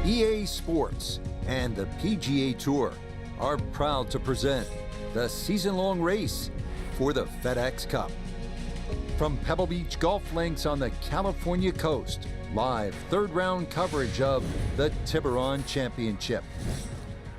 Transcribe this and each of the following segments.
EA Sports and the PGA Tour are proud to present the season-long race for the FedEx Cup. From Pebble Beach golf links on the California coast, live third-round coverage of the TIBURON Championship.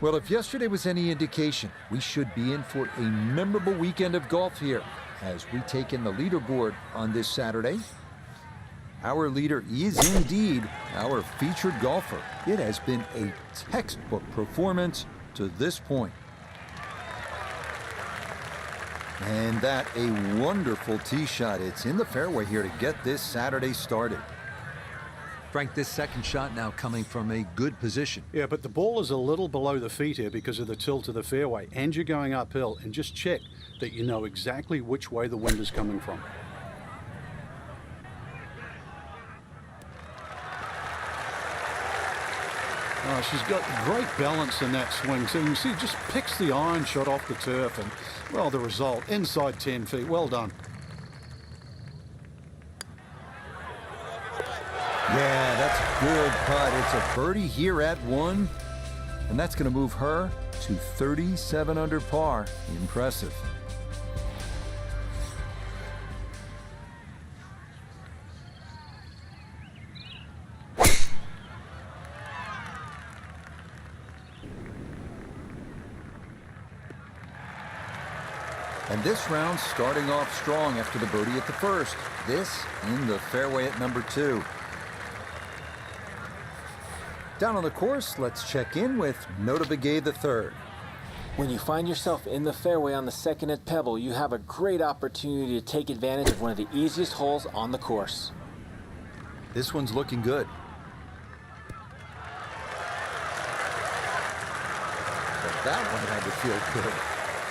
Well, if yesterday was any indication, we should be in for a memorable weekend of golf here as we take in the leaderboard on this Saturday. Our leader is indeed our featured golfer. It has been a textbook performance to this point. And that a wonderful tee shot. It's in the fairway here to get this Saturday started. Frank, this second shot now coming from a good position. Yeah, but the ball is a little below the feet here because of the tilt of the fairway, and you're going uphill, and just check that you know exactly which way the wind is coming from. Oh, she's got great balance in that swing. So you can see, just picks the iron shot off the turf, and, well, the result, inside 10 feet. Well done. Yeah, that's a good putt. It's a birdie here at 1, and that's going to move her to 37 under par. Impressive. And this round starting off strong after the birdie at the first. This in the fairway at number 2. Down on the course, let's check in with Nota Begay III. When you find yourself in the fairway on the second at Pebble, you have a great opportunity to take advantage of one of the easiest holes on the course. This one's looking good. But that one had to feel good.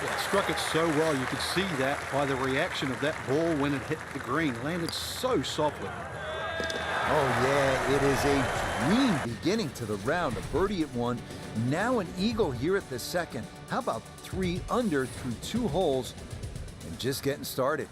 Yeah, struck it so well. You could see that by the reaction of that ball when it hit the green. Landed so softly. Oh, yeah, it is a dream beginning to the round. A birdie at 1, now an eagle here at the second. How about 3 under through 2 holes and just getting started?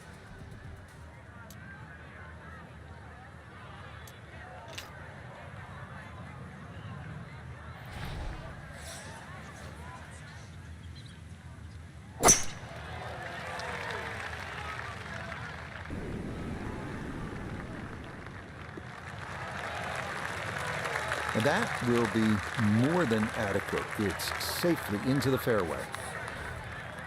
And that will be more than adequate. It's safely into the fairway.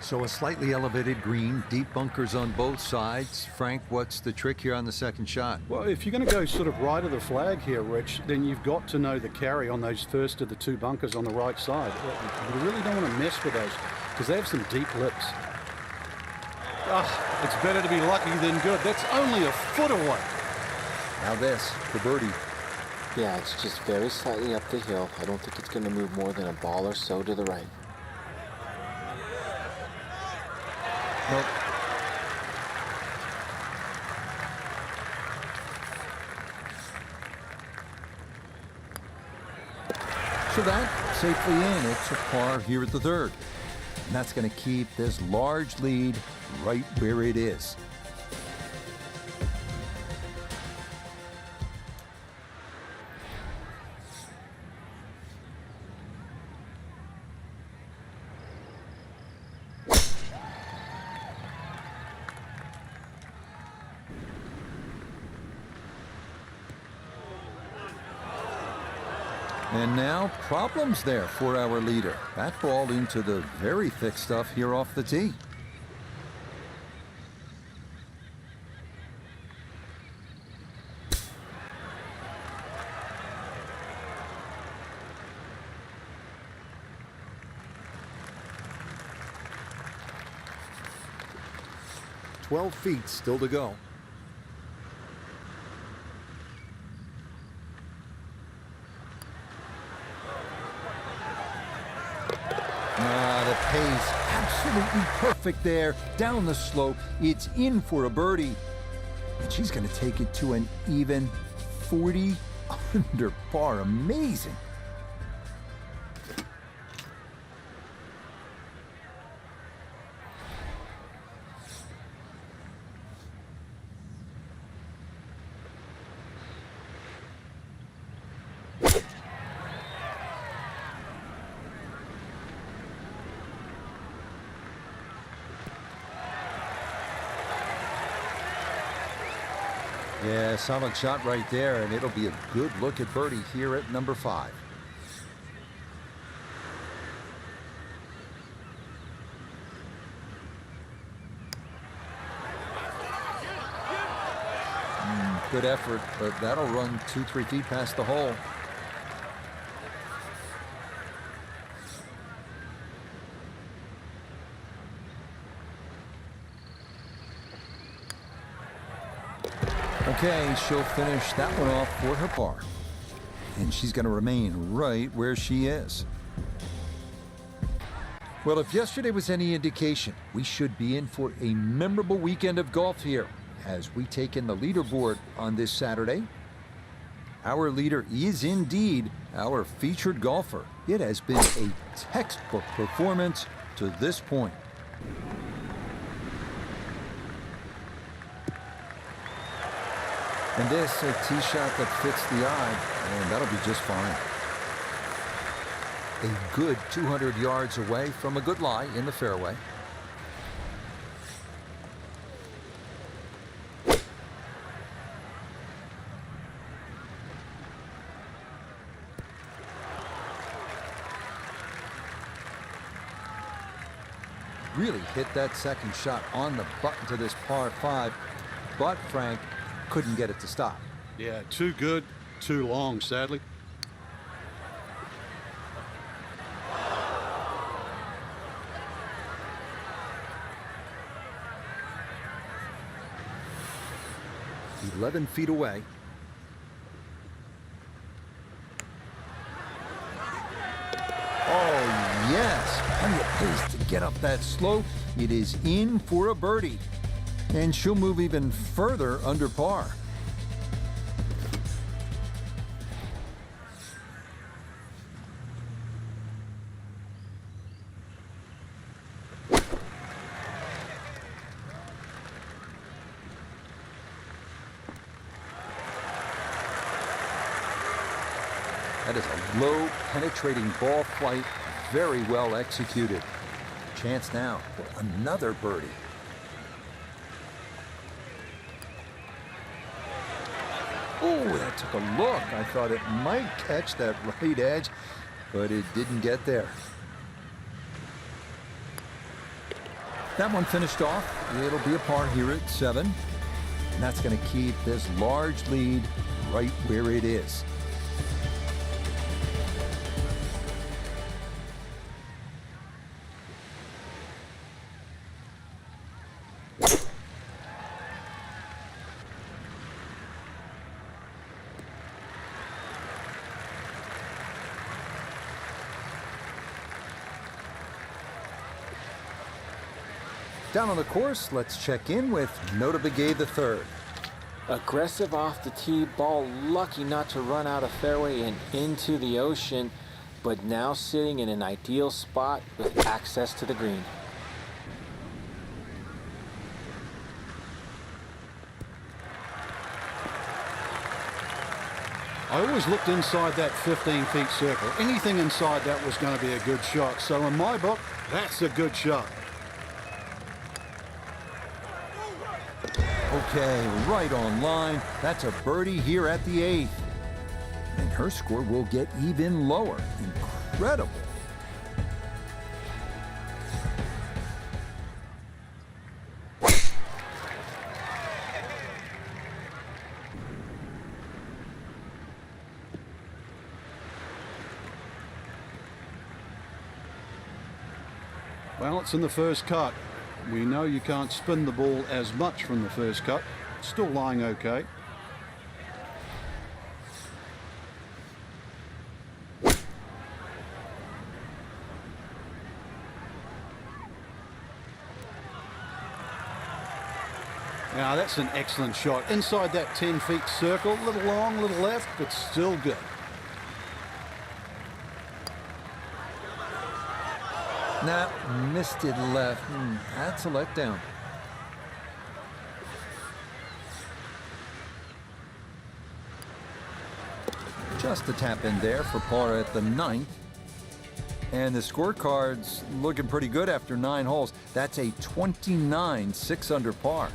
So a slightly elevated green, deep bunkers on both sides. Frank, what's the trick here on the second shot? Well, if you're going to go sort of right of the flag here, Rich, then you've got to know the carry on those first of the 2 bunkers on the right side. You really don't want to mess with those because they have some deep lips. Ah, it's better to be lucky than good. That's only a foot away. Now this, the birdie. Yeah, it's just very slightly up the hill. I don't think it's going to move more than a ball or so to the right. Nope. So that safely in. It's a par here at the 3rd. And that's going to keep this large lead right where it is. And now problems there for our leader. That ball into the very thick stuff here off the tee. "12 feet still to go." The pace absolutely perfect there. Down the slope. It's in for a birdie. And she's going to take it to an even 40 under par. Amazing. Yeah, solid shot right there, and it'll be a good look at birdie here at number 5. Good effort, but that'll run 2-3 feet past the hole. Okay, she'll finish that one off for her par. And she's going to remain right where she is. Well, if yesterday was any indication, we should be in for a memorable weekend of golf here as we take in the leaderboard on this Saturday. Our leader is indeed our featured golfer. It has been a textbook performance to this point. And this, a tee shot that fits the eye, and that'll be just fine. A good 200 yards away from a good lie in the fairway. Really hit that second shot on the button to this par 5, but Frank couldn't get it to stop. Yeah, too good, too long, sadly. "11 feet away." Oh, yes. Plenty of pace to get up that slope. It is in for a birdie. And she'll move even further under par. That is a low, penetrating ball flight, very well executed. Chance now for another birdie. Oh, that took a look. I thought it might catch that right edge, but it didn't get there. That one finished off. It'll be a par here at 7. And that's going to keep this large lead right where it is. Down on the course, let's check in with Nota Begay III. Aggressive off the tee, ball lucky not to run out of fairway and into the ocean, but now sitting in an ideal spot with access to the green. I always looked inside that 15 feet circle. Anything inside that was going to be a good shot. So in my book, that's a good shot. Okay, right on line. That's a birdie here at the 8th. And her score will get even lower. Incredible. Well, it's in the first cut. We know you can't spin the ball as much from the first cut. Still lying okay. Now that's an excellent shot. Inside that 10 feet circle, a little long, a little left, but still good. Nah, missed it left. That's a letdown. Just a tap in there for par at the 9th. And the scorecard's looking pretty good after 9 holes. That's a 29 6 under par.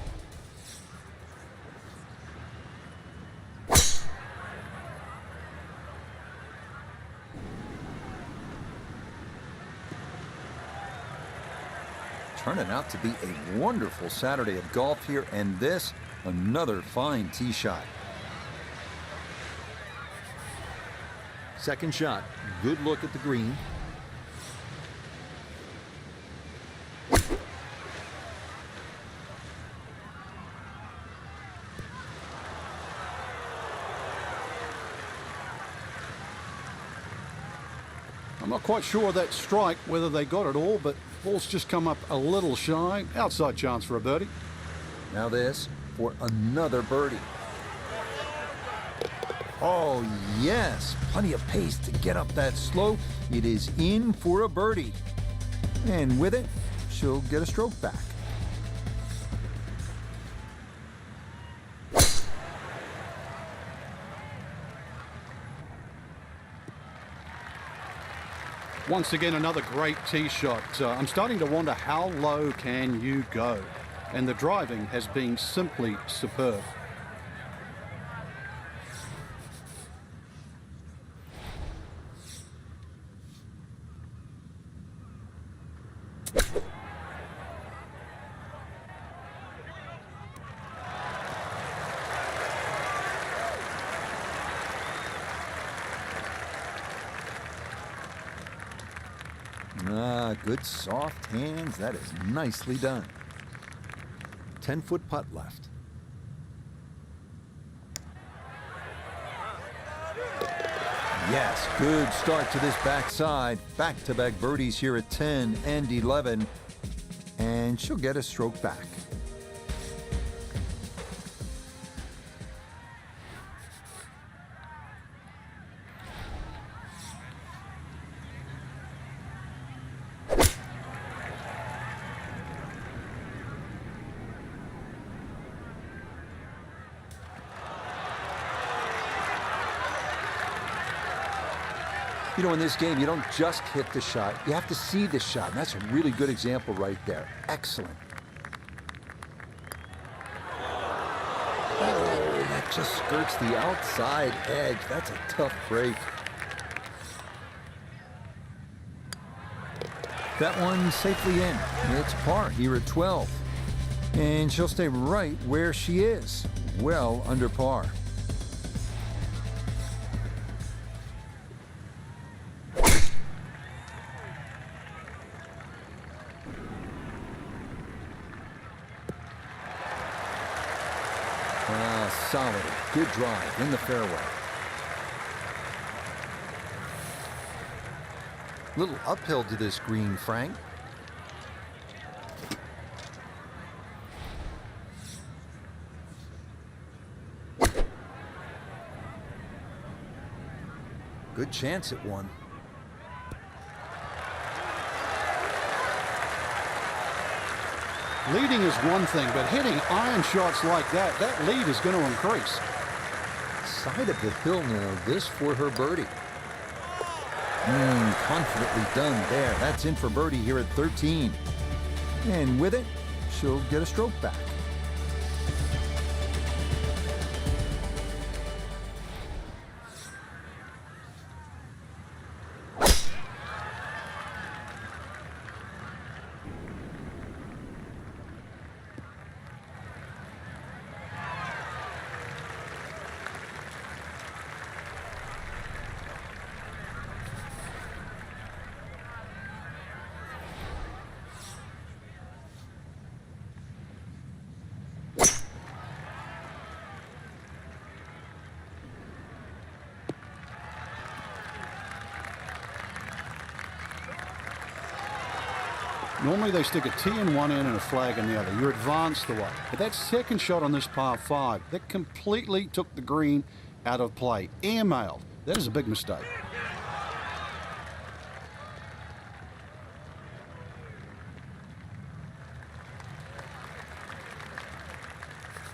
turning out to be a wonderful Saturday of golf here, and this, another fine tee shot. Second shot, good look at the green. I'm not quite sure that strike, whether they got it all, but ball's just come up a little shy. Outside chance for a birdie. Now this for another birdie. Oh, yes, plenty of pace to get up that slope. It is in for a birdie. And with it, she'll get a stroke back. Once again, another great tee shot. I'm starting to wonder, how low can you go? And the driving has been simply superb. Good soft hands. That is nicely done. 10-foot putt left. Yes, good start to this backside. Back-to-back birdies here at 10 and 11. And she'll get a stroke back. You know, in this game, you don't just hit the shot. You have to see the shot, and that's a really good example right there. Excellent. Oh, that just skirts the outside edge. That's a tough break. That one safely in. It's par here at 12. And she'll stay right where she is, well under par. Solid, good drive in the fairway. Little uphill to this green, Frank. Good chance at one. Leading is one thing, but hitting iron shots like that, that lead is going to increase. Side of the hill now, this for her birdie. Confidently done there. That's in for birdie here at 13. And with it, she'll get a stroke back. Normally they stick a tee in one end and a flag in the other. You're advanced the way. But that second shot on this par 5, that completely took the green out of play. Airmailed. That is a big mistake.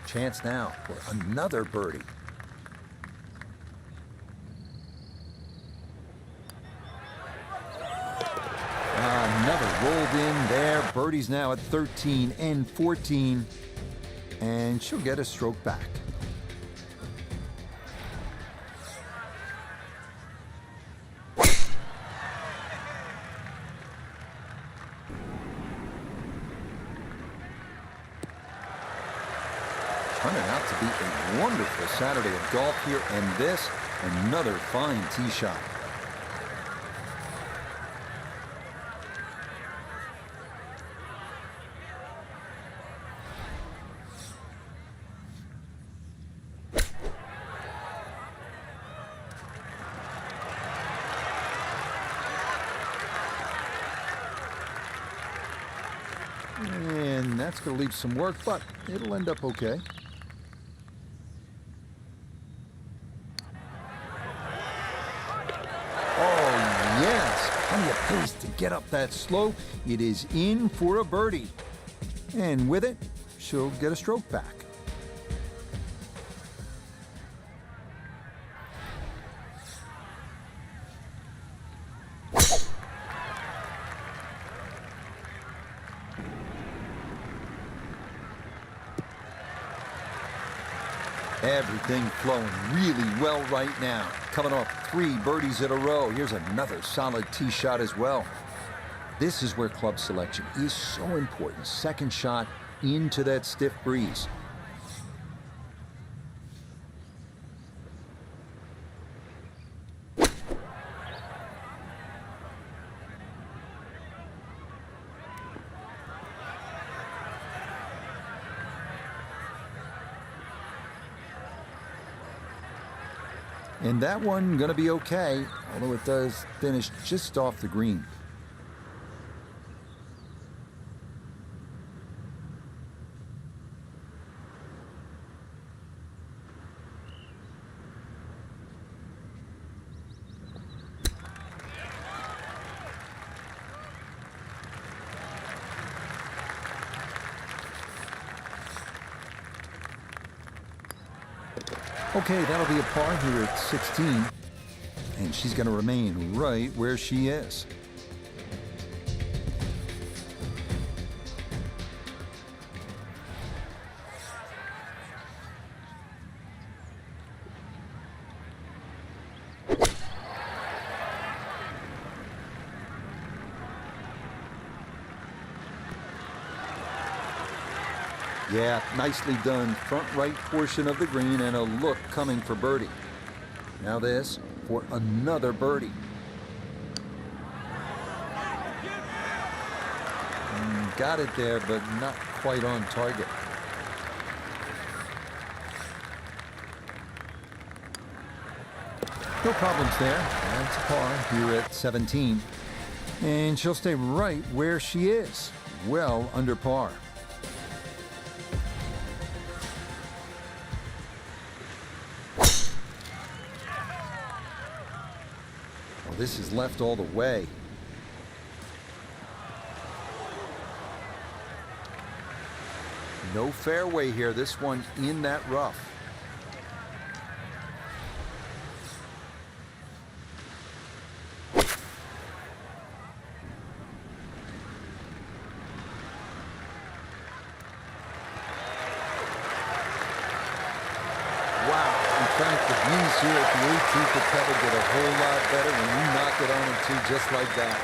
Chance now for another birdie. Another rolled in there. Birdie's now at 13 and 14. And she'll get a stroke back. turning out to be a wonderful Saturday of golf here, and this, another fine tee shot. And that's going to leave some work, but it'll end up okay. Oh, yes. Plenty of pace to get up that slope. It is in for a birdie. And with it, she'll get a stroke back. Everything flowing really well right now. Coming off 3 birdies in a row. Here's another solid tee shot as well. This is where club selection is so important. Second shot into that stiff breeze. And that one gonna be okay, although it does finish just off the green. Okay, that'll be a par here at 16, and she's going to remain right where she is. Yeah, nicely done. Front right portion of the green and a look coming for birdie. Now this for another birdie. Got it there, but not quite on target. No problems there. That's a par here at 17. And she'll stay right where she is, well under par. This is left all the way. No fairway here. This one in that rough. In fact, the views here at the 18th at Pebble get a whole lot better when you knock it on a tee just like that.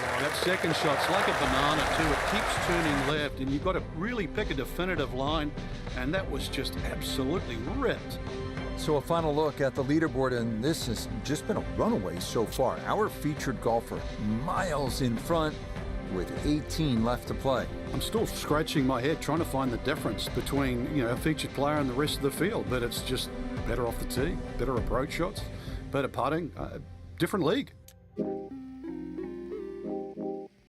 Oh, that second shot's like a banana too. It keeps turning left, and you've got to really pick a definitive line, and that was just absolutely ripped. So a final look at the leaderboard, and this has just been a runaway so far. Our featured golfer miles in front with 18 left to play. I'm still scratching my head trying to find the difference between, a featured player and the rest of the field, but it's just better off the tee, better approach shots, better putting, different league.